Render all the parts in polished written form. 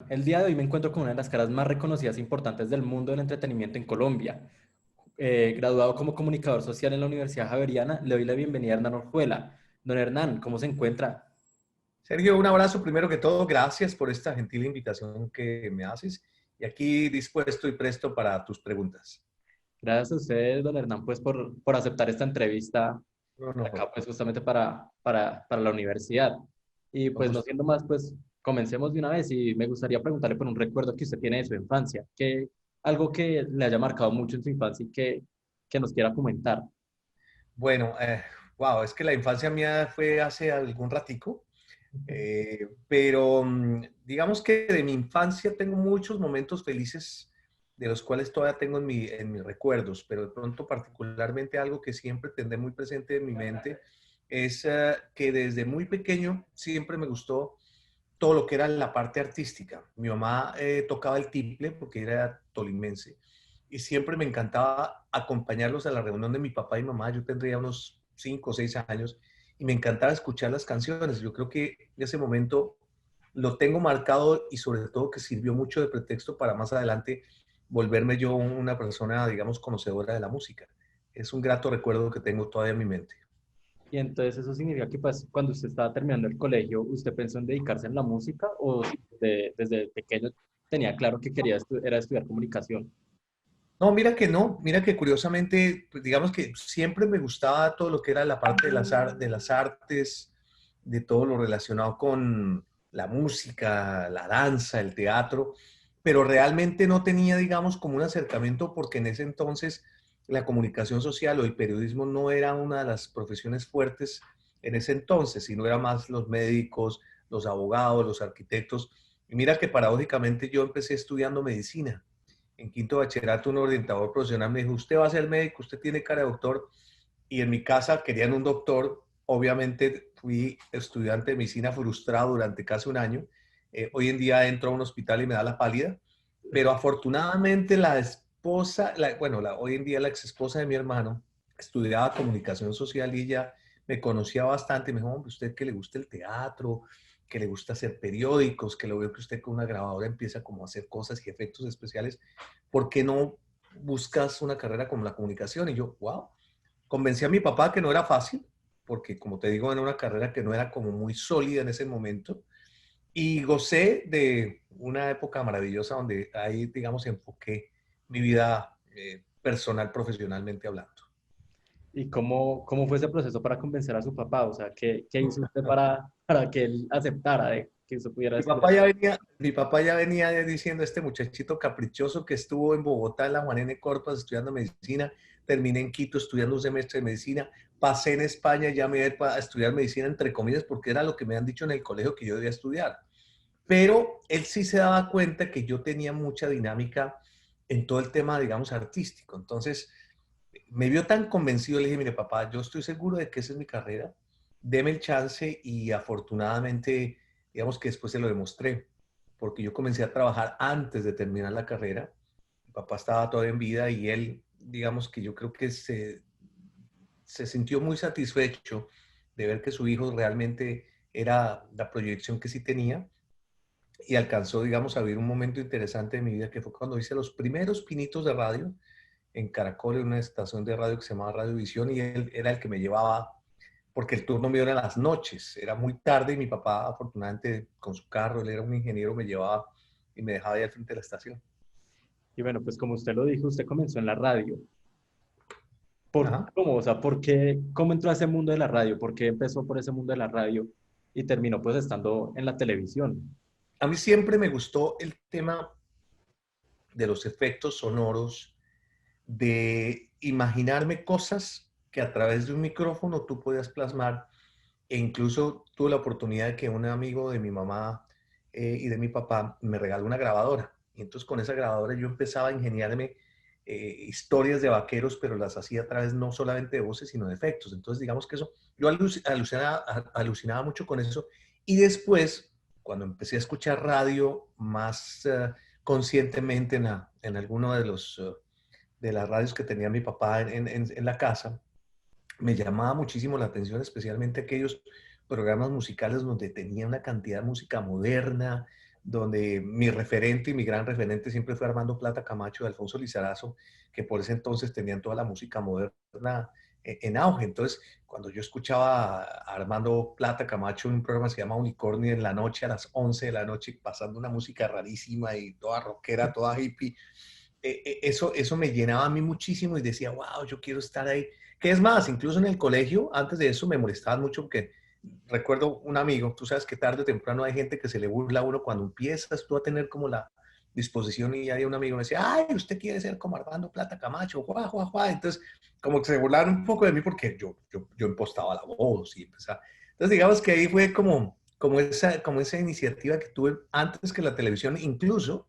El día de hoy me encuentro con una de las caras más reconocidas e importantes del mundo del entretenimiento en Colombia. Graduado como comunicador social en la Universidad Javeriana, le doy la bienvenida a Hernán Orjuela. Don Hernán, ¿cómo se encuentra? Sergio, un abrazo primero que todo. Gracias por esta gentil invitación que me haces y aquí dispuesto y presto para tus preguntas. Gracias a usted, don Hernán, pues por aceptar esta entrevista Un acá, honor. pues justamente para la universidad. Y Con pues no gusto. siendo más, pues comencemos de una vez y me gustaría preguntarle por un recuerdo que usted tiene de su infancia, algo que le haya marcado mucho en su infancia y que nos quiera comentar. Bueno, wow, es que la infancia mía fue hace algún ratico, pero digamos que de mi infancia tengo muchos momentos felices de los cuales todavía tengo en mis recuerdos, pero de pronto particularmente algo que siempre tendré muy presente en mi mente es que desde muy pequeño siempre me gustó todo lo que era la parte artística. Mi mamá tocaba el tiple porque era tolimense y siempre me encantaba acompañarlos a la reunión de mi papá y mamá. Yo tendría unos 5 o 6 años y me encantaba escuchar las canciones. Yo creo que en ese momento lo tengo marcado y sobre todo que sirvió mucho de pretexto para más adelante volverme yo una persona, digamos, conocedora de la música. Es un grato recuerdo que tengo todavía en mi mente. Y entonces eso significa que pues, cuando usted estaba terminando el colegio, ¿usted pensó en dedicarse en la música o desde pequeño tenía claro que quería era estudiar comunicación? No, mira que no, mira que curiosamente, pues digamos que siempre me gustaba todo lo que era la parte de de las artes, de todo lo relacionado con la música, la danza, el teatro, pero realmente no tenía, digamos, como un acercamiento porque en ese entonces la comunicación social o el periodismo no era una de las profesiones fuertes en ese entonces, sino era más los médicos, los abogados, los arquitectos. Y mira que paradójicamente yo empecé estudiando medicina en quinto bachillerato, un orientador profesional me dijo, usted va a ser médico, usted tiene cara de doctor, y en mi casa querían un doctor, obviamente fui estudiante de medicina frustrado durante casi un año, hoy en día entro a un hospital y me da la pálida, pero afortunadamente la esposa, bueno, hoy en día la ex esposa de mi hermano, estudiaba comunicación social y ella me conocía bastante y me dijo, hombre, usted que le gusta el teatro, que le gusta hacer periódicos, que lo veo que usted con una grabadora empieza como a hacer cosas y efectos especiales, ¿por qué no buscas una carrera como la comunicación? Y yo, wow, convencí a mi papá que no era fácil, porque como te digo, era una carrera que no era como muy sólida en ese momento, y gocé de una época maravillosa donde ahí, digamos, enfoqué mi vida personal, profesionalmente hablando. ¿Y cómo fue ese proceso para convencer a su papá? O sea, ¿qué hizo usted para que él aceptara de que usted pudiera estudiar? Mi papá ya venía diciendo, este muchachito caprichoso que estuvo en Bogotá en la Juan N. Corpas estudiando medicina, terminé en Quito estudiando un semestre de medicina, pasé en España, ya me iba a estudiar medicina entre comillas porque era lo que me han dicho en el colegio que yo debía estudiar. Pero él sí se daba cuenta que yo tenía mucha dinámica en todo el tema, digamos, artístico. Entonces, me vio tan convencido, le dije, mire papá, yo estoy seguro de que esa es mi carrera, deme el chance y afortunadamente, digamos que después se lo demostré, porque yo comencé a trabajar antes de terminar la carrera, mi papá estaba todavía en vida y él, digamos que yo creo que se sintió muy satisfecho de ver que su hijo realmente era la proyección que sí tenía y alcanzó, digamos, a vivir un momento interesante de mi vida que fue cuando hice los primeros pinitos de radio en Caracol, en una estación de radio que se llamaba Radiovisión, y él era el que me llevaba, porque el turno mío era en las noches, era muy tarde y mi papá, afortunadamente, con su carro, él era un ingeniero, me llevaba y me dejaba ahí al frente de la estación. Y bueno, pues como usted lo dijo, usted comenzó en la radio. Ajá. ¿Cómo? O sea, cómo entró a ese mundo de la radio? ¿Por qué empezó por ese mundo de la radio y terminó pues estando en la televisión? A mí siempre me gustó el tema de los efectos sonoros, de imaginarme cosas que a través de un micrófono tú podías plasmar. E incluso tuve la oportunidad de que un amigo de mi mamá y de mi papá me regaló una grabadora. Y entonces con esa grabadora yo empezaba a ingeniarme historias de vaqueros, pero las hacía a través no solamente de voces, sino de efectos. Entonces digamos que eso, yo alucinaba mucho con eso. Y después, cuando empecé a escuchar radio más conscientemente en alguno de de las radios que tenía mi papá en la casa, me llamaba muchísimo la atención, especialmente aquellos programas musicales donde tenía una cantidad de música moderna, donde mi referente y mi gran referente siempre fue Armando Plata Camacho y Alfonso Lizarazo, que por ese entonces tenían toda la música moderna en auge. Entonces, cuando yo escuchaba a Armando Plata Camacho en un programa que se llama Unicornio en la noche, a las 11 de la noche, pasando una música rarísima y toda rockera, toda hippie, eso me llenaba a mí muchísimo y decía, wow, yo quiero estar ahí. Que es más, incluso en el colegio, antes de eso me molestaban mucho porque recuerdo un amigo, tú sabes que tarde o temprano hay gente que se le burla a uno cuando empiezas tú a tener como la disposición y hay un amigo me decía, ay, usted quiere ser como Armando Plata Camacho, guau, guau, guau. Entonces, como que se burlaron un poco de mí porque yo impostaba la voz y empezaba. Entonces, digamos que ahí fue como esa iniciativa que tuve antes que la televisión. Incluso,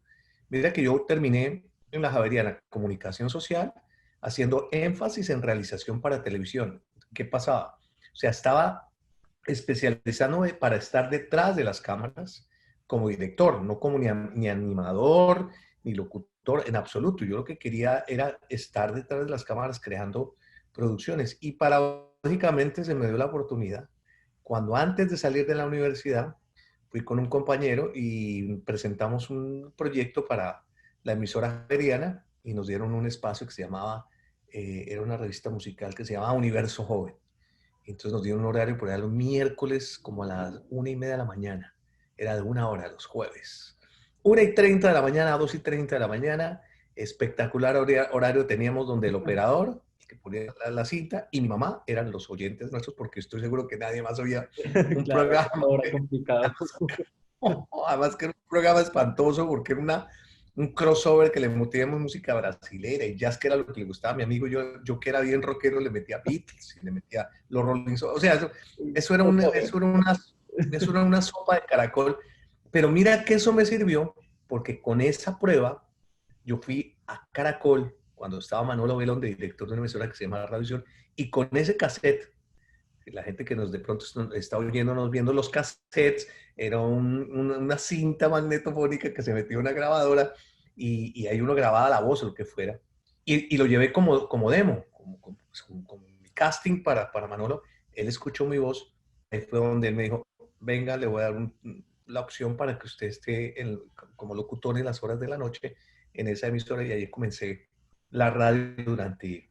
mira que yo terminé en la Javeriana Comunicación Social haciendo énfasis en realización para televisión. ¿Qué pasaba? O sea, estaba especializándome para estar detrás de las cámaras como director, no como ni animador, ni locutor, en absoluto. Yo lo que quería era estar detrás de las cámaras creando producciones. Y paradójicamente se me dio la oportunidad. Cuando antes de salir de la universidad, fui con un compañero y presentamos un proyecto para la emisora javeriana y nos dieron un espacio que se llamaba, era una revista musical que se llamaba Universo Joven. Entonces nos dieron un horario por allá los miércoles como a las 1:30 de la mañana. Era de 1 hora los jueves. 1:30 de la mañana a 2:30 de la mañana. Espectacular horario teníamos donde el operador, el que ponía la cita, y mi mamá eran los oyentes nuestros porque estoy seguro que nadie más oía un Claro, programa. ahora complicado. Además que era un programa espantoso porque era un crossover que le metíamos música brasilera y jazz, que era lo que le gustaba a mi amigo. Yo que era bien rockero, le metía Beatles y le metía los Rolling Stones. O sea, eso era una sopa de caracol. Pero mira que eso me sirvió porque con esa prueba yo fui a Caracol cuando estaba Manolo Velón de director de una emisora que se llama Radiovisión y con ese cassette la gente que nos de pronto está oyéndonos viendo los cassettes, era una cinta magnetofónica que se metía en una grabadora y ahí uno grababa la voz o lo que fuera. Y lo llevé como demo, como mi casting para Manolo. Él escuchó mi voz, ahí fue donde él me dijo, venga, le voy a dar la opción para que usted esté como locutor en las horas de la noche en esa emisora y ahí comencé la radio durante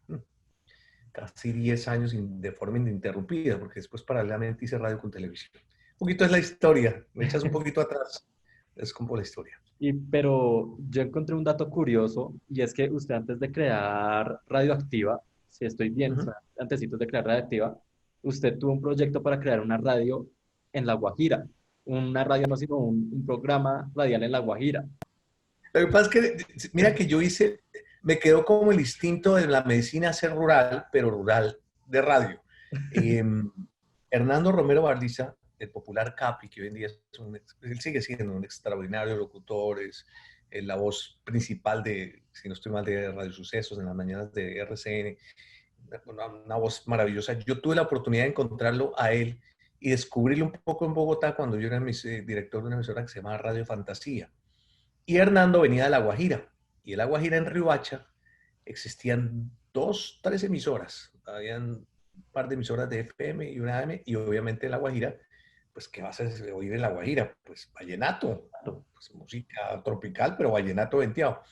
casi 10 años de forma ininterrumpida, porque después paralelamente hice radio con televisión. Un poquito es la historia, me echas un poquito atrás, es como la historia. Pero yo encontré un dato curioso y es que usted antes de crear Radioactiva, si estoy bien, o Uh sea, -huh. antesitos de crear Radioactiva, usted tuvo un proyecto para crear una radio en La Guajira. Una radio no, sino un programa radial en La Guajira. Lo que pasa es que, mira que me quedó como el instinto de la medicina ser rural, pero rural de radio. Eh, Hernando Romero Bardiza, el popular Capi, que hoy en día él sigue siendo un extraordinario locutor, es la voz principal de, si no estoy mal, de Radio Sucesos en las mañanas de RCN, una voz maravillosa. Yo tuve la oportunidad de encontrarlo a él y descubrirlo un poco en Bogotá cuando yo era director de una emisora que se llamaba Radio Fantasía. Y Hernando venía de La Guajira. Y en La Guajira, en Riohacha, existían 2, 3 emisoras. Habían un par de emisoras de FM y una AM. Y obviamente en La Guajira, pues, ¿qué vas a oír en La Guajira? Pues vallenato, pues, música tropical, pero vallenato venteado.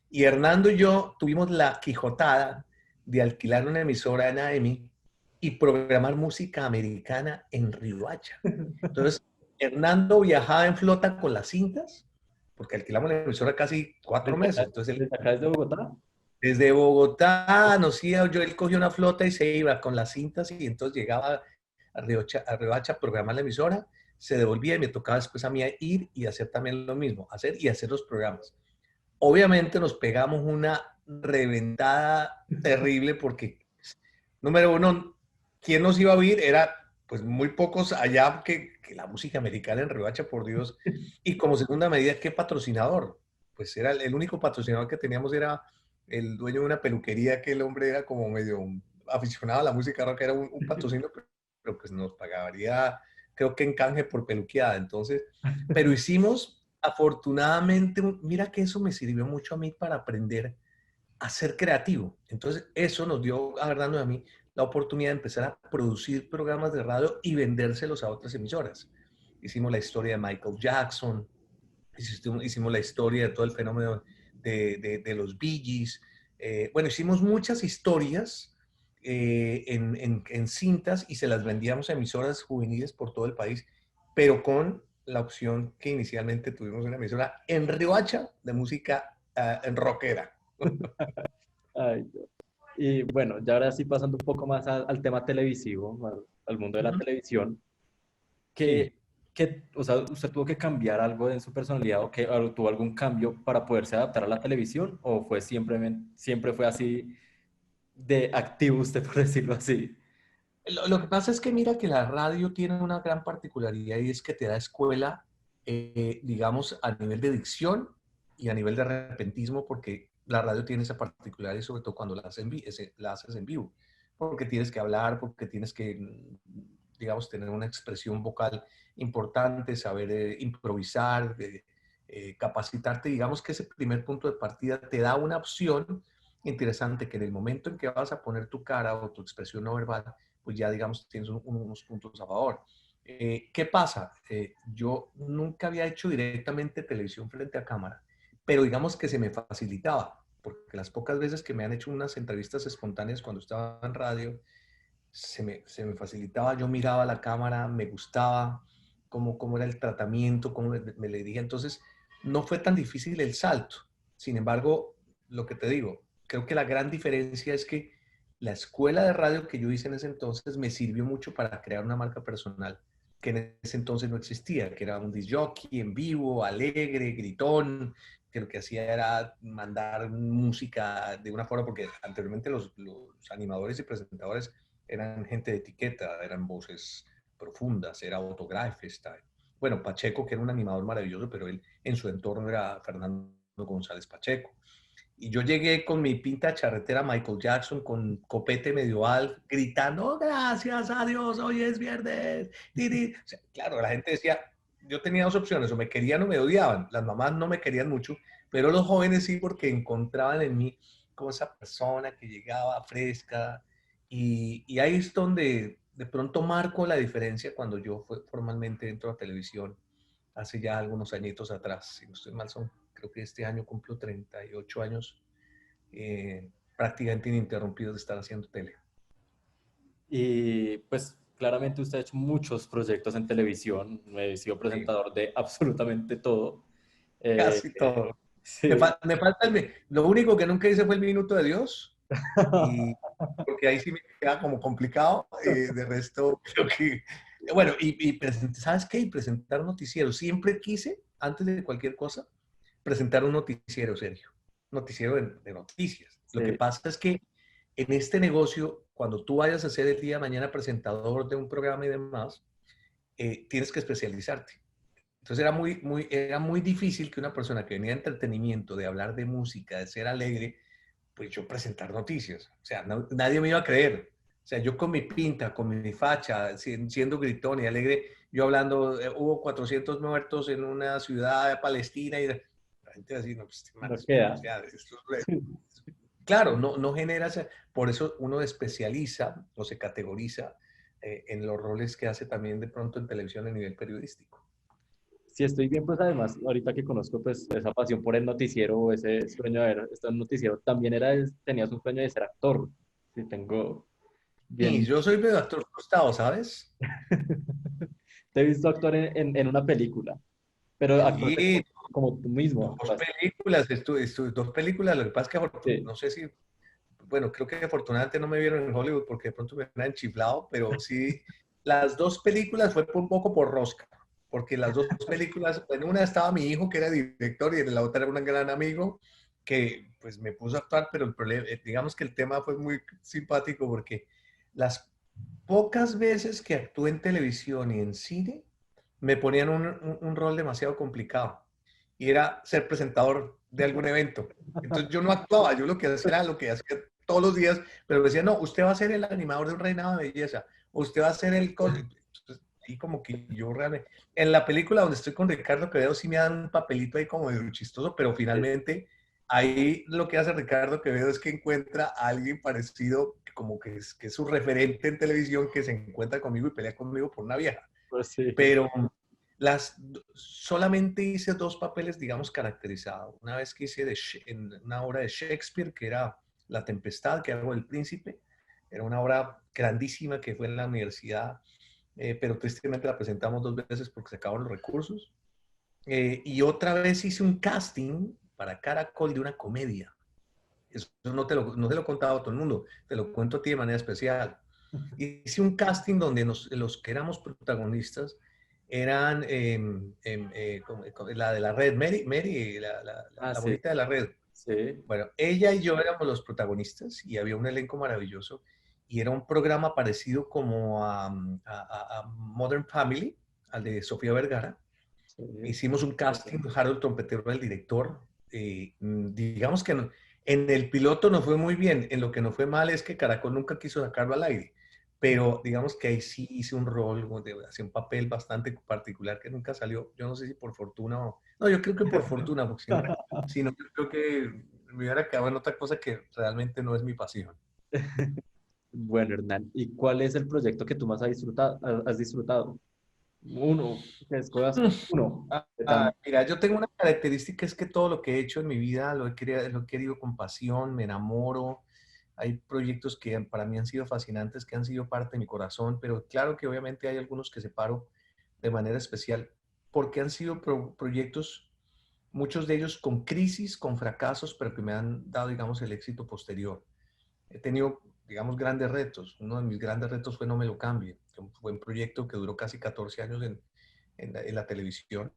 Y Hernando y yo tuvimos la quijotada de alquilar una emisora en AM y programar música americana en Riohacha. Entonces, Hernando viajaba en flota con las cintas, porque alquilamos la emisora casi 4 meses. Entonces, Desde acá, desde Bogotá. desde Bogotá, nos iba, él cogió una flota y se iba con las cintas y entonces llegaba a Riohacha a programar la emisora, se devolvía y me tocaba después a mí ir y hacer también lo mismo, hacer los programas. Obviamente nos pegamos una reventada terrible porque, número uno, ¿quién nos iba a oír? Era pues muy pocos allá que la música americana en Riohacha, por Dios. Y como segunda medida, ¿qué patrocinador? Pues era el único patrocinador que teníamos era el dueño de una peluquería, que el hombre era como medio aficionado a la música rock, era un patrocinio, pero pues nos pagaría, creo que en canje por peluqueada. Entonces, pero hicimos, afortunadamente, mira que eso me sirvió mucho a mí para aprender a ser creativo. Entonces, eso nos dio a Hernando y a mí la oportunidad de empezar a producir programas de radio y vendérselos a otras emisoras. Hicimos la historia de Michael Jackson, Hicimos la historia de todo el fenómeno de los Bee Gees. Bueno, hicimos muchas historias en cintas y se las vendíamos a emisoras juveniles por todo el país, pero con la opción que inicialmente tuvimos una emisora en Riohacha de música en rockera. Ay, Dios. Y bueno, ya ahora sí pasando un poco más al tema televisivo, al mundo de la Ujú. televisión, Sí. o sea, ¿usted tuvo que cambiar algo en su personalidad o tuvo algún cambio para poderse adaptar a la televisión o fue siempre fue así de activo usted, por decirlo así? Lo que pasa es que mira que la radio tiene una gran particularidad y es que te da escuela, digamos, a nivel de dicción y a nivel de repentismo, porque la radio tiene esa particularidad y sobre todo cuando la haces en vivo, porque tienes que hablar, porque tienes que, digamos, tener una expresión vocal importante, saber improvisar, capacitarte. Digamos que ese primer punto de partida te da una opción interesante que en el momento en que vas a poner tu cara o tu expresión no verbal, pues ya digamos tienes unos puntos a favor. ¿Qué pasa? Yo nunca había hecho directamente televisión frente a cámara, pero digamos que se me facilitaba, porque las pocas veces que me han hecho unas entrevistas espontáneas cuando estaba en radio, se me facilitaba, yo miraba la cámara, me gustaba cómo era el tratamiento, cómo me le dije, entonces no fue tan difícil el salto. Sin embargo, lo que te digo, creo que la gran diferencia es que la escuela de radio que yo hice en ese entonces me sirvió mucho para crear una marca personal que en ese entonces no existía, que era un disc jockey en vivo, alegre, gritón, que lo que hacía era mandar música de una forma, porque anteriormente los animadores y presentadores eran gente de etiqueta, eran voces profundas, era Otto Greifenstein. Bueno, Pacheco, que era un animador maravilloso, pero él en su entorno era Fernando González Pacheco. Y yo llegué con mi pinta charretera Michael Jackson, con copete medieval, gritando, "Oh, gracias a Dios, hoy es viernes. Tiri". O sea, claro, la gente decía, yo tenía dos opciones, o me querían o me odiaban. Las mamás no me querían mucho, pero los jóvenes sí, porque encontraban en mí como esa persona que llegaba fresca. Y ahí es donde de pronto marco la diferencia cuando yo formalmente entro a televisión hace ya algunos añitos atrás. Si no estoy mal, creo que este año cumplo 38 años prácticamente ininterrumpidos de estar haciendo tele. Y pues claramente usted ha hecho muchos proyectos en televisión, he sido Sí, presentador de absolutamente todo. Eh, casi todo. sí. Me falta lo único que nunca hice fue el minuto de Dios, y porque ahí sí me queda como complicado. De resto, creo que, bueno, ¿sabes qué? Y presentar un noticiero. Siempre quise, antes de cualquier cosa, presentar un noticiero, Sergio. Noticiero de noticias. Lo que Sí. pasa es que en este negocio, cuando tú vayas a ser el día de mañana presentador de un programa y demás, tienes que especializarte. Entonces era muy difícil que una persona que venía de entretenimiento, de hablar de música, de ser alegre, pues yo presentar noticias. O sea, nadie me iba a creer. O sea, yo con mi pinta, con mi facha, siendo gritón y alegre, yo hablando, hubo 400 muertos en una ciudad de Palestina y la gente así, no, pues, man, No queda. claro, no genera, por eso uno especializa o se categoriza en los roles que hace también de pronto en televisión a nivel periodístico. Si estoy bien, pues además, ahorita que conozco pues esa pasión por el noticiero o ese sueño de ver esto en noticiero, también tenías un sueño de ser actor. Si tengo Y bien. yo soy medio actor frustrado, ¿sabes? Te he visto actuar en una película, pero actuar Sí, como tú mismo dos actuaste. películas, dos películas, lo que pasa es que Sí. no sé si, bueno, creo que afortunadamente no me vieron en Hollywood porque de pronto me hubieran chiflado, pero sí, las dos películas fue un poco por rosca, porque las dos películas, en una estaba mi hijo que era director y en la otra era un gran amigo que pues me puso a actuar, pero el problema, digamos que el tema fue muy simpático porque las pocas veces que actué en televisión y en cine, me ponían un rol demasiado complicado y era ser presentador de algún evento. Entonces yo no actuaba, yo lo que hacía era lo que hacía todos los días, pero me decían, no, usted va a ser el animador de un reinado de belleza, o usted va a ser y como que yo realmente, en la película donde estoy con Ricardo Quevedo sí me dan un papelito ahí como de chistoso, pero finalmente ahí lo que hace Ricardo Quevedo es que encuentra a alguien parecido, como que es su referente en televisión, que se encuentra conmigo y pelea conmigo por una vieja. Pues sí. Pero Solamente hice dos papeles, digamos, caracterizados. Una vez que hice en una obra de Shakespeare, que era La Tempestad, que hago El Príncipe. Era una obra grandísima que fue en la universidad, pero tristemente la presentamos dos veces porque se acabaron los recursos. Y otra vez hice un casting para Caracol de una comedia. Eso no te lo he contado a todo el mundo, te lo cuento a ti de manera especial. Hice un casting donde los que éramos protagonistas eran la de la red, Mary Ah, la sí, bonita de la red. sí. Bueno, ella y yo éramos los protagonistas y había un elenco maravilloso y era un programa parecido como a Modern Family, al de Sofía Vergara. Sí. Hicimos un casting, Harold Trompetero, el director. Digamos que en el piloto no fue muy bien, en lo que no fue mal es que Caracol nunca quiso sacarlo al aire, pero digamos que ahí sí hice un rol, hacía un papel bastante particular que nunca salió. Yo no sé si por fortuna o... No, yo creo que por fortuna, porque si no, yo creo que me hubiera quedado en otra cosa que realmente no es mi pasión. Bueno, Hernán, ¿y cuál es el proyecto que tú más has disfrutado? Uno, que escogas uno. ¿Qué tal? Mira, yo tengo una característica, es que todo lo que he hecho en mi vida lo he querido con pasión, me enamoro. Hay proyectos que para mí han sido fascinantes, que han sido parte de mi corazón, pero claro que obviamente hay algunos que separo de manera especial, porque han sido proyectos, muchos de ellos con crisis, con fracasos, pero que me han dado, digamos, el éxito posterior. He tenido, digamos, grandes retos. Uno de mis grandes retos fue No me lo cambie, que fue un proyecto que duró casi 14 años en la televisión,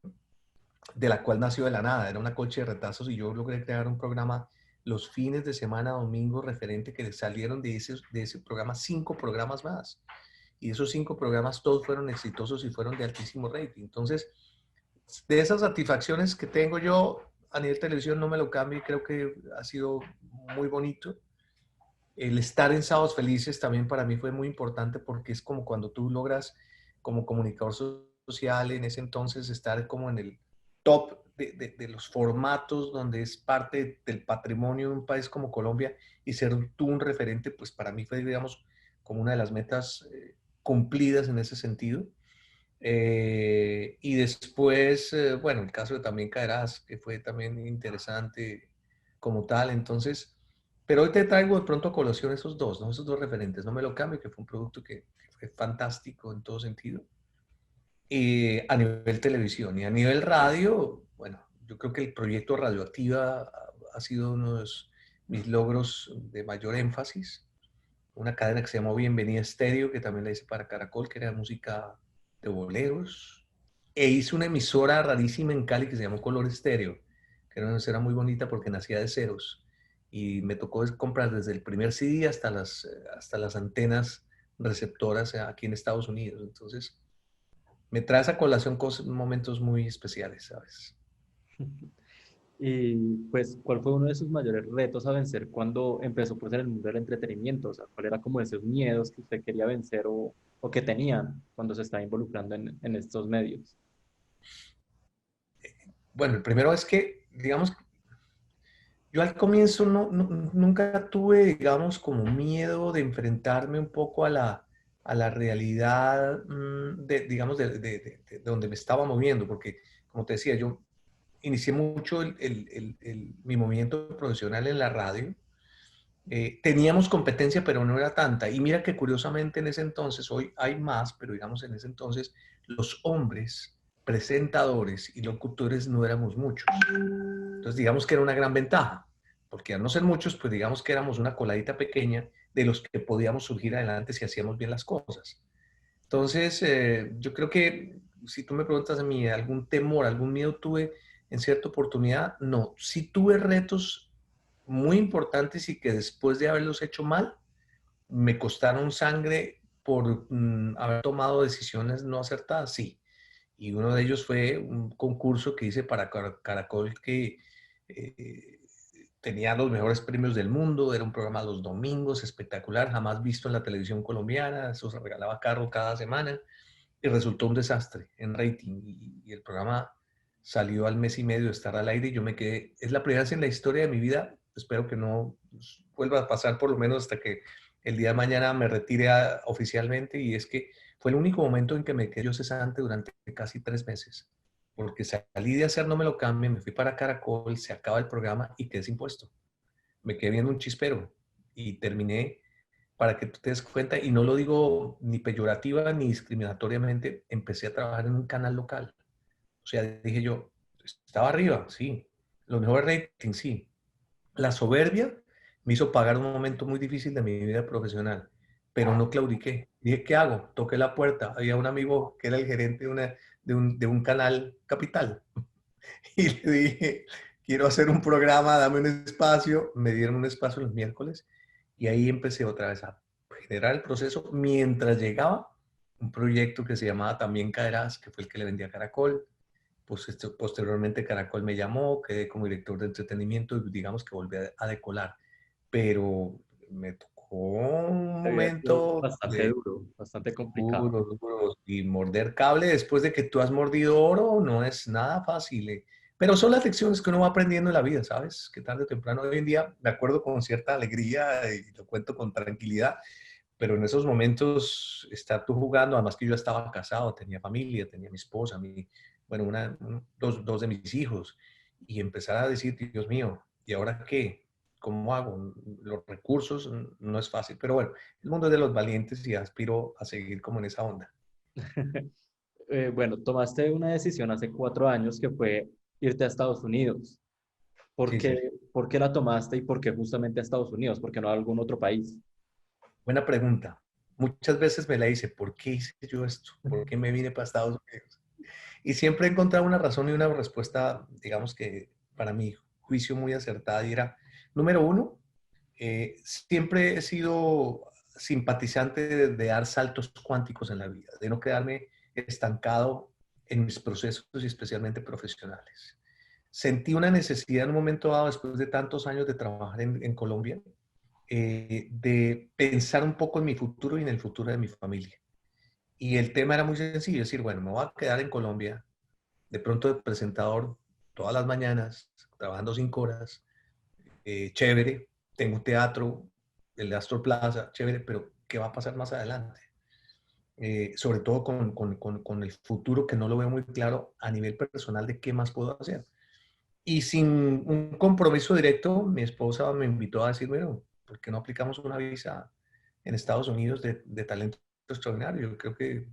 de la cual nació de la nada. Era una coche de retazos y yo logré crear un programa los fines de semana, domingo, referente, que salieron de ese programa 5 programas más. Y esos 5 programas todos fueron exitosos y fueron de altísimo rating. Entonces, de esas satisfacciones que tengo yo a nivel televisión, No me lo cambio y creo que ha sido muy bonito. El estar en Sábados Felices también para mí fue muy importante porque es como cuando tú logras como comunicador social en ese entonces estar como en el top de los formatos donde es parte del patrimonio de un país como Colombia y ser tú un referente, pues para mí fue, digamos, como una de las metas cumplidas en ese sentido. Y después, bueno, el caso de También Caerás, que fue también interesante como tal. Entonces, pero hoy te traigo de pronto a colación esos dos, ¿no? Esos dos referentes. No me lo cambio, que fue un producto que fue fantástico en todo sentido. Y a nivel televisión y a nivel radio, bueno, yo creo que el proyecto Radioactiva ha sido uno de mis logros de mayor énfasis. Una cadena que se llamó Bienvenida Estéreo, que también la hice para Caracol, que era música de boleros. E hice una emisora rarísima en Cali que se llamó Color Estéreo, que era una emisora muy bonita porque nacía de ceros. Y me tocó comprar desde el primer CD hasta las antenas receptoras aquí en Estados Unidos. Entonces, me trae a colación momentos muy especiales, ¿sabes? Y pues, ¿cuál fue uno de sus mayores retos a vencer cuando empezó pues en el mundo del entretenimiento? O sea, ¿cuál era como esos miedos que usted quería vencer o que tenían cuando se estaba involucrando en estos medios? Bueno, el primero es que, digamos, yo al comienzo nunca tuve, digamos, como miedo de enfrentarme un poco a la realidad, digamos, de donde me estaba moviendo, porque, como te decía, yo inicié mucho mi movimiento profesional en la radio. Teníamos competencia, pero no era tanta. Y mira que curiosamente en ese entonces, hoy hay más, pero digamos en ese entonces, los hombres presentadores y locutores no éramos muchos. Entonces, digamos que era una gran ventaja, porque al no ser muchos, pues digamos que éramos una coladita pequeña de los que podíamos surgir adelante si hacíamos bien las cosas. Entonces, yo creo que si tú me preguntas a mí algún temor, algún miedo tuve en cierta oportunidad, no. Sí tuve retos muy importantes y que después de haberlos hecho mal, me costaron sangre por haber tomado decisiones no acertadas, sí. Y uno de ellos fue un concurso que hice para Caracol que eh, tenía los mejores premios del mundo, era un programa los domingos, espectacular, jamás visto en la televisión colombiana, eso se regalaba carro cada semana y resultó un desastre en rating y el programa salió al mes y medio de estar al aire y yo me quedé, es la primera vez en la historia de mi vida, espero que no vuelva a pasar por lo menos hasta que el día de mañana me retire oficialmente y es que fue el único momento en que me quedé yo cesante durante casi 3 meses, porque salí de hacer No Me Lo Cambien, me fui para Caracol, se acaba el programa y quedé sin puesto. Me quedé viendo un chispero y terminé, para que tú te des cuenta, y no lo digo ni peyorativa ni discriminatoriamente, empecé a trabajar en un canal local. O sea, dije yo, estaba arriba, sí, los mejores ratings, sí. La soberbia me hizo pagar un momento muy difícil de mi vida profesional, pero no claudiqué. Dije, ¿qué hago? Toqué la puerta. Había un amigo que era el gerente de un canal capital y le dije, quiero hacer un programa, dame un espacio. Me dieron un espacio los miércoles y ahí empecé otra vez a generar el proceso mientras llegaba un proyecto que se llamaba También Caerás, que fue el que le vendí a Caracol. Pues posteriormente Caracol me llamó, quedé como director de entretenimiento y digamos que volví a decolar. Pero me tocó un Había sido momento bastante de duro, bastante complicado. duro, duro, y morder cable después de que tú has mordido oro no es nada fácil. Pero son las lecciones que uno va aprendiendo en la vida, ¿sabes? Que tarde o temprano, hoy en día me acuerdo con cierta alegría y lo cuento con tranquilidad, pero en esos momentos estar tú jugando, además que yo estaba casado, tenía familia, tenía mi esposa, bueno, dos de mis hijos, y empezar a decir, Dios mío, ¿y ahora qué? ¿Cómo hago? Los recursos no es fácil, pero bueno, el mundo es de los valientes y aspiro a seguir como en esa onda. Bueno, tomaste una decisión hace 4 años que fue irte a Estados Unidos. ¿Por Sí, sí. qué, por qué la tomaste y por qué justamente a Estados Unidos? ¿Por qué no a algún otro país? Buena pregunta. Muchas veces me la hice, ¿por qué hice yo esto? ¿Por qué me vine para Estados Unidos? Y siempre he encontrado una razón y una respuesta, digamos que para mi juicio muy acertada, y era, número uno, siempre he sido simpatizante de dar saltos cuánticos en la vida, de no quedarme estancado en mis procesos y especialmente profesionales. Sentí una necesidad en un momento dado, después de tantos años de trabajar en Colombia, de pensar un poco en mi futuro y en el futuro de mi familia. Y el tema era muy sencillo, es decir, bueno, me voy a quedar en Colombia, de pronto de presentador todas las mañanas, trabajando 5 horas, chévere, tengo un teatro, el de Astor Plaza, chévere, pero ¿qué va a pasar más adelante? Sobre todo con el futuro que no lo veo muy claro a nivel personal de qué más puedo hacer. Y sin un compromiso directo, mi esposa me invitó a decir, bueno, ¿por qué no aplicamos una visa en Estados Unidos de talento extraordinario? Yo creo que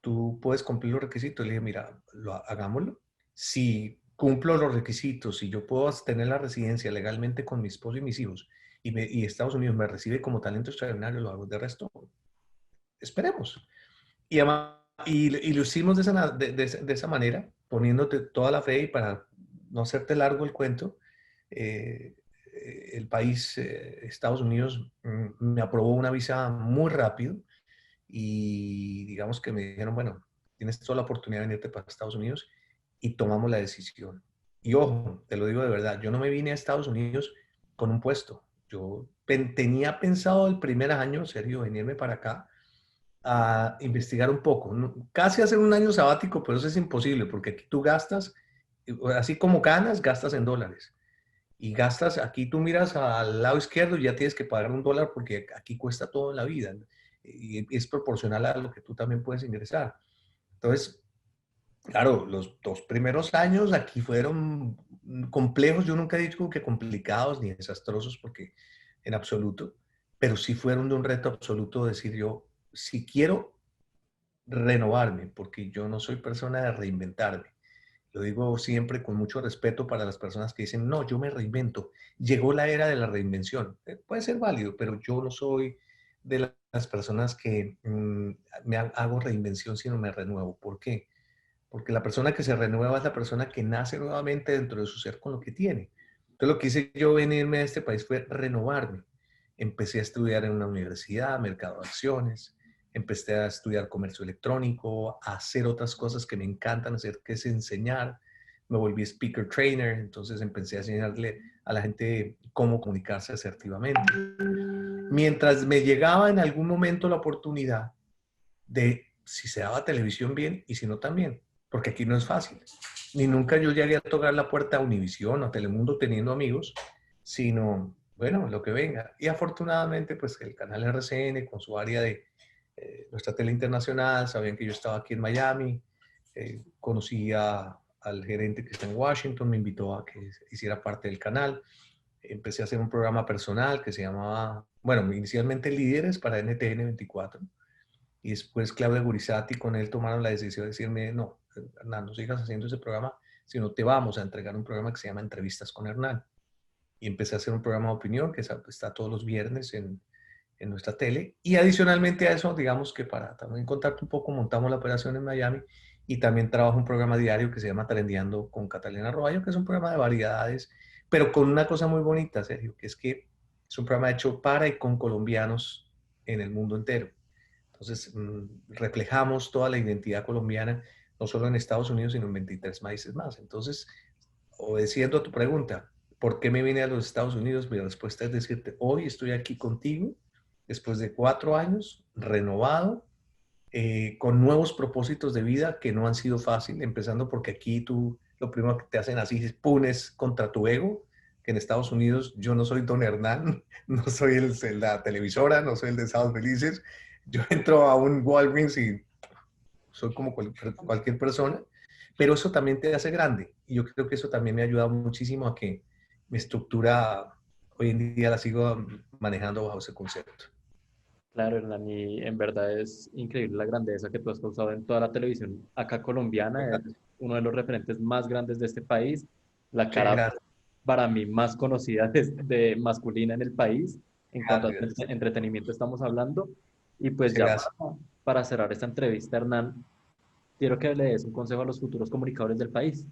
tú puedes cumplir los requisitos. Le dije, mira, hagámoslo. Si cumplo los requisitos, y yo puedo tener la residencia legalmente con mi esposo y mis hijos, y Estados Unidos me recibe como talento extraordinario, lo hago. De resto, esperemos. Y lo hicimos de esa manera, poniéndote toda la fe, y para no hacerte largo el cuento, eh, el país, Estados Unidos, me aprobó una visa muy rápido y digamos que me dijeron, bueno, tienes toda la oportunidad de venirte para Estados Unidos y tomamos la decisión. Y ojo, te lo digo de verdad, yo no me vine a Estados Unidos con un puesto. Yo tenía pensado el primer año, serio, venirme para acá a investigar un poco, casi hacer un año sabático, pero eso es imposible porque aquí tú gastas, así como ganas, gastas en dólares. Y gastas, aquí tú miras al lado izquierdo y ya tienes que pagar $1 porque aquí cuesta todo en la vida, ¿no? Y es proporcional a lo que tú también puedes ingresar. Entonces, claro, los 2 primeros años aquí fueron complejos. Yo nunca he dicho que complicados ni desastrosos porque en absoluto, pero sí fueron de un reto absoluto decir yo, si quiero renovarme, porque yo no soy persona de reinventarme. Lo digo siempre con mucho respeto para las personas que dicen, no, yo me reinvento. Llegó la era de la reinvención. Puede ser válido, pero yo no soy de las personas que hago reinvención, sino me renuevo. ¿Por qué? Porque la persona que se renueva es la persona que nace nuevamente dentro de su ser con lo que tiene. Entonces lo que hice yo venirme a este país fue renovarme. Empecé a estudiar en una universidad, mercado de acciones, empecé a estudiar comercio electrónico, a hacer otras cosas que me encantan hacer, que es enseñar. Me volví speaker trainer, entonces empecé a enseñarle a la gente cómo comunicarse asertivamente. Mientras me llegaba en algún momento la oportunidad de si se daba televisión bien y si no también, porque aquí no es fácil. Ni nunca yo llegué a tocar la puerta a Univisión o a Telemundo teniendo amigos, sino, bueno, lo que venga. Y afortunadamente, pues el canal RCN con su área de nuestra tele internacional, sabían que yo estaba aquí en Miami, conocí al gerente que está en Washington, me invitó a que hiciera parte del canal. Empecé a hacer un programa personal que se llamaba, bueno, inicialmente Líderes para NTN 24, y después Claudia Gurizati con él tomaron la decisión de decirme, no, Hernán, no sigas haciendo ese programa, sino te vamos a entregar un programa que se llama Entrevistas con Hernán. Y empecé a hacer un programa de opinión que está todos los viernes en nuestra tele. Y adicionalmente a eso, digamos que para también contarte un poco, montamos la operación en Miami y también trabajo un programa diario que se llama Trendeando con Catalina Roballo, que es un programa de variedades, pero con una cosa muy bonita, Sergio, que es que es un programa hecho para y con colombianos en el mundo entero. Entonces, reflejamos toda la identidad colombiana, no solo en Estados Unidos, sino en 23 países más. Entonces, obedeciendo a tu pregunta, ¿por qué me vine a los Estados Unidos? Mi respuesta es decirte, hoy estoy aquí contigo, después de 4 años, renovado, con nuevos propósitos de vida que no han sido fáciles, empezando porque aquí tú lo primero que te hacen así es punes contra tu ego, que en Estados Unidos yo no soy Don Hernán, no soy el de la televisora, no soy el de Sábados Felices, yo entro a un Walgreens y soy como cualquier persona, pero eso también te hace grande y yo creo que eso también me ha ayudado muchísimo a que mi estructura hoy en día la sigo manejando bajo ese concepto. Claro, Hernán, y en verdad es increíble la grandeza que tú has causado en toda la televisión acá colombiana. Es uno de los referentes más grandes de este país, la Muchas cara gracias. para mí más conocida de masculina en el país. En cuanto a Gracias. entretenimiento estamos hablando. Y pues Muchas ya gracias. para cerrar esta entrevista, Hernán, quiero que le des un consejo a los futuros comunicadores del país.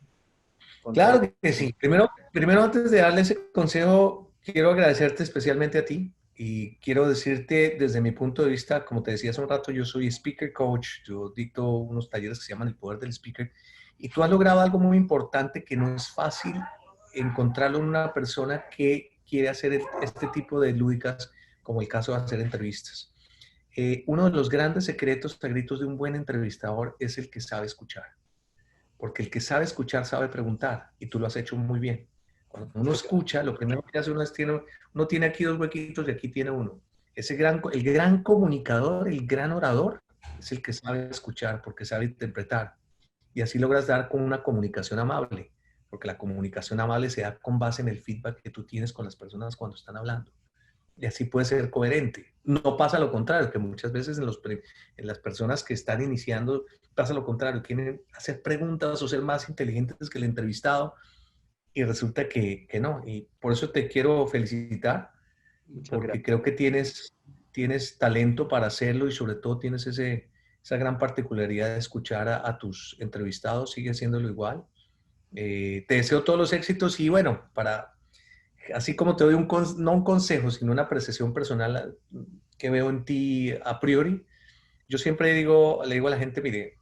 Claro Consejo. que sí. Primero antes de darle ese consejo, quiero agradecerte especialmente a ti y quiero decirte desde mi punto de vista, como te decía hace un rato, yo soy speaker coach, yo dicto unos talleres que se llaman El Poder del Speaker y tú has logrado algo muy importante que no es fácil encontrarlo en una persona que quiere hacer este tipo de lúdicas, como el caso de hacer entrevistas. Uno de los grandes secretos a gritos de un buen entrevistador es el que sabe escuchar. Porque el que sabe escuchar sabe preguntar y tú lo has hecho muy bien. Cuando uno escucha, lo primero que hace uno tiene aquí dos huequitos y aquí tiene uno. El gran comunicador, el gran orador, es el que sabe escuchar porque sabe interpretar. Y así logras dar con una comunicación amable, porque la comunicación amable se da con base en el feedback que tú tienes con las personas cuando están hablando y así puede ser coherente. No pasa lo contrario, que muchas veces en las personas que están iniciando pasa lo contrario, quieren hacer preguntas o ser más inteligentes que el entrevistado y resulta que no. Y por eso te quiero felicitar, Muchas porque gracias. creo que tienes talento para hacerlo y sobre todo tienes esa gran particularidad de escuchar a tus entrevistados, sigue haciéndolo igual. Te deseo todos los éxitos y bueno, así como te doy no un consejo, sino una apreciación personal que veo en ti a priori, yo siempre le digo a la gente, mire,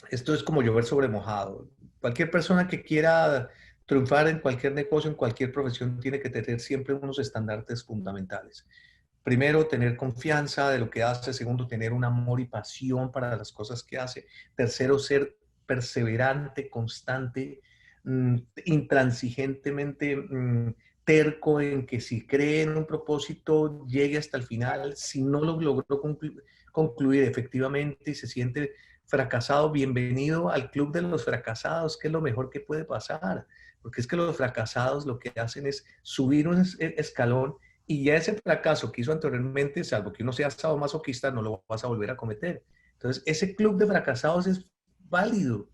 esto es como llover sobre mojado. Cualquier persona que quiera triunfar en cualquier negocio, en cualquier profesión, tiene que tener siempre unos estándares fundamentales. Primero, tener confianza de lo que hace. Segundo, tener un amor y pasión para las cosas que hace. Tercero, ser perseverante, constante, intransigentemente terco en que si cree en un propósito, llegue hasta el final. Si no lo logró concluir efectivamente y se siente fracasado, bienvenido al club de los fracasados, que es lo mejor que puede pasar. Porque es que los fracasados lo que hacen es subir un escalón y ya ese fracaso que hizo anteriormente, salvo que uno sea sadomasoquista, no lo vas a volver a cometer. Entonces, ese club de fracasados es válido.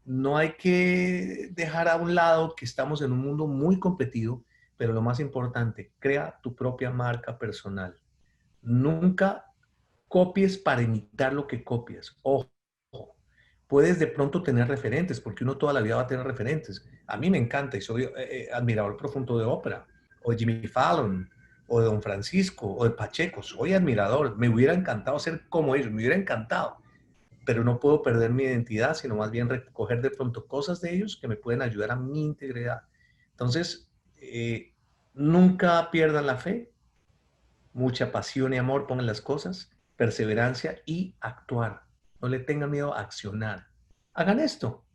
No hay que dejar a un lado que estamos en un mundo muy competido, pero lo más importante, crea tu propia marca personal. Nunca copies para imitar lo que copias. Ojo, puedes de pronto tener referentes, porque uno toda la vida va a tener referentes. A mí me encanta y soy admirador profundo de ópera, o de Jimmy Fallon, o de Don Francisco, o de Pacheco. Soy admirador. Me hubiera encantado ser como ellos, me hubiera encantado. Pero no puedo perder mi identidad, sino más bien recoger de pronto cosas de ellos que me pueden ayudar a mi integridad. Entonces, nunca pierdan la fe, mucha pasión y amor pongan las cosas, perseverancia y actuar. No le tengan miedo a accionar. Hagan esto,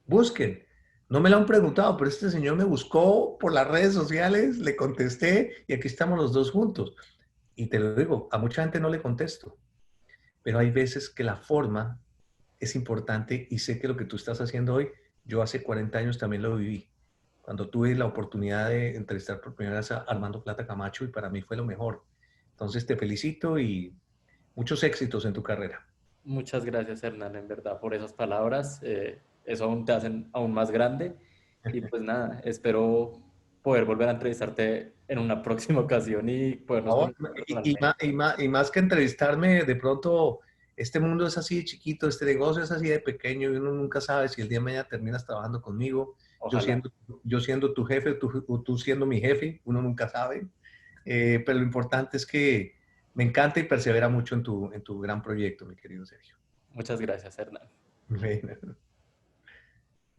busquen. No me lo han preguntado, pero este señor me buscó por las redes sociales, le contesté y aquí estamos los dos juntos. Y te lo digo, a mucha gente no le contesto, pero hay veces que la forma es importante y sé que lo que tú estás haciendo hoy, yo hace 40 años también lo viví. Cuando tuve la oportunidad de entrevistar por primera vez a Armando Plata Camacho y para mí fue lo mejor. Entonces te felicito y muchos éxitos en tu carrera. Muchas gracias, Hernán, en verdad, por esas palabras. Eso aún te hacen aún más grande. Y pues nada, espero poder volver a entrevistarte en una próxima ocasión y podernos Por favor. conocer Y personalmente. y más que entrevistarme, de pronto, este mundo es así de chiquito, este negocio es así de pequeño y uno nunca sabe si el día de mañana terminas trabajando conmigo, yo Ojalá. siendo, yo siendo tu jefe, o tú siendo mi jefe, uno nunca sabe. Pero lo importante es que me encanta y persevera mucho en tu gran proyecto, mi querido Sergio. Muchas gracias, Hernán. Bueno.